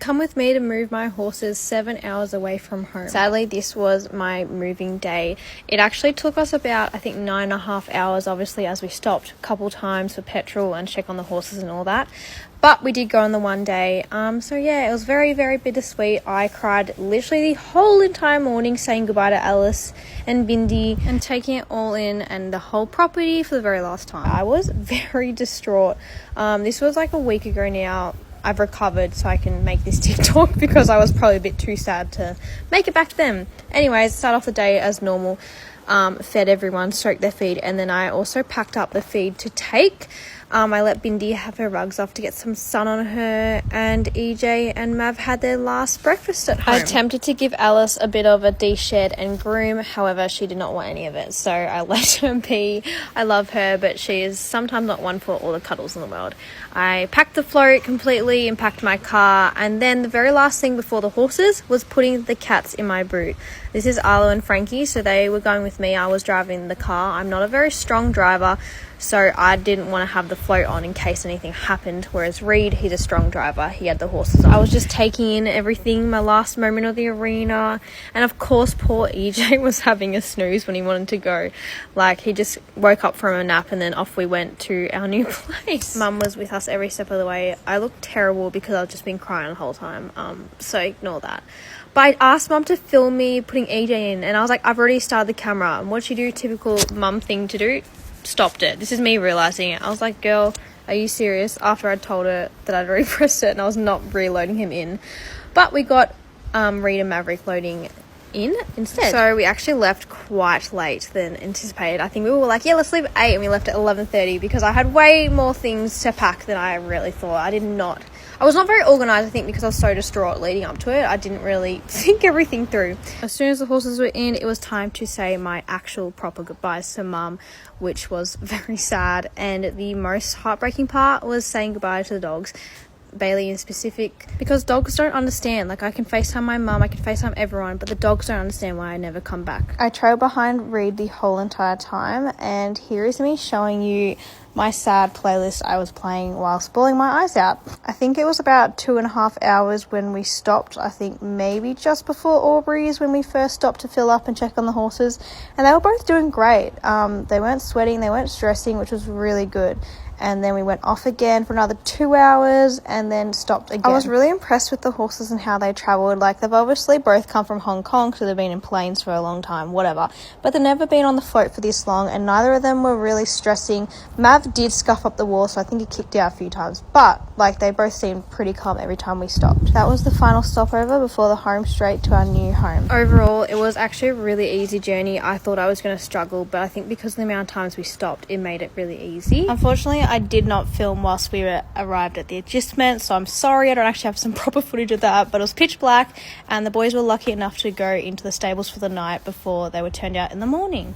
come with me to move my horses 7 hours away from home. Sadly, this was my moving day. It actually took us about, I think, 9.5 hours, obviously, as we stopped a couple times for petrol and check on the horses and all that. But we did go on the one day. So yeah, it was very, very bittersweet. I cried literally the whole entire morning saying goodbye to Alice and Bindi and taking it all in and the whole property for the very last time. I was very distraught. This was like a week ago now. I've recovered so I can make this TikTok because I was probably a bit too sad to make it back then. Anyways, start off the day as normal. Fed everyone, stroked their feed, and then I also packed up the feed to take. I let Bindi have her rugs off to get some sun on her, and EJ and Mav had their last breakfast at home. I attempted to give Alice a bit of a de-shed and groom, however she did not want any of it, so I let her be. I love her, but she is sometimes not one for all the cuddles in the world. I packed the float completely and packed my car, and then the very last thing before the horses was putting the cats in my boot. This is Arlo and Frankie, so they were going with me. I was driving the car. I'm not a very strong driver, so I didn't want to have the float on in case anything happened, whereas Reed, he's a strong driver. He had the horses on. I was just taking in everything, my last moment of the arena, and of course poor EJ was having a snooze when he wanted to go. Like, he just woke up from a nap and then off we went to our new place. Mum was with us every step of the way. I looked terrible because I've just been crying the whole time, so ignore that. But I asked Mum to film me putting EJ in, and I was like, I've already started the camera. And what'd she do? Typical mum thing to do. Stopped it. This is me realizing it. I was like, girl, are you serious? After I'd told her that I'd already pressed it and I was not reloading him in. But we got Reed and Maverick loading in instead. So we actually left quite late than anticipated. I think we were like, yeah, let's leave at 8, and we left at 11:30 because I had way more things to pack than I really thought. I was not very organised, I think, because I was so distraught leading up to it. I didn't really think everything through. As soon as the horses were in, it was time to say my actual proper goodbyes to Mum, which was very sad. And the most heartbreaking part was saying goodbye to the dogs, Bailey in specific, because dogs don't understand. Like, I can FaceTime my mum, I can FaceTime everyone, but the dogs don't understand why I never come back. I trailed behind Reed the whole entire time, and here is me showing you my sad playlist I was playing while bawling my eyes out. I think it was about 2.5 hours when we stopped. I think maybe just before Aubrey's when we first stopped to fill up and check on the horses, and they were both doing great. They weren't sweating, they weren't stressing, which was really good. And then we went off again for another 2 hours and then stopped again. I was really impressed with the horses and how they travelled. Like, they've obviously both come from Hong Kong, so they've been in planes for a long time, whatever. But they've never been on the float for this long, and neither of them were really stressing. Mav did scuff up the wall, so I think he kicked out a few times. But, like, they both seemed pretty calm every time we stopped. That was the final stopover before the home straight to our new home. Overall, it was actually a really easy journey. I thought I was going to struggle, but I think because of the amount of times we stopped, it made it really easy. Unfortunately, I did not film whilst we arrived at the adjustment, so I'm sorry I don't actually have some proper footage of that, but it was pitch black and the boys were lucky enough to go into the stables for the night before they were turned out in the morning.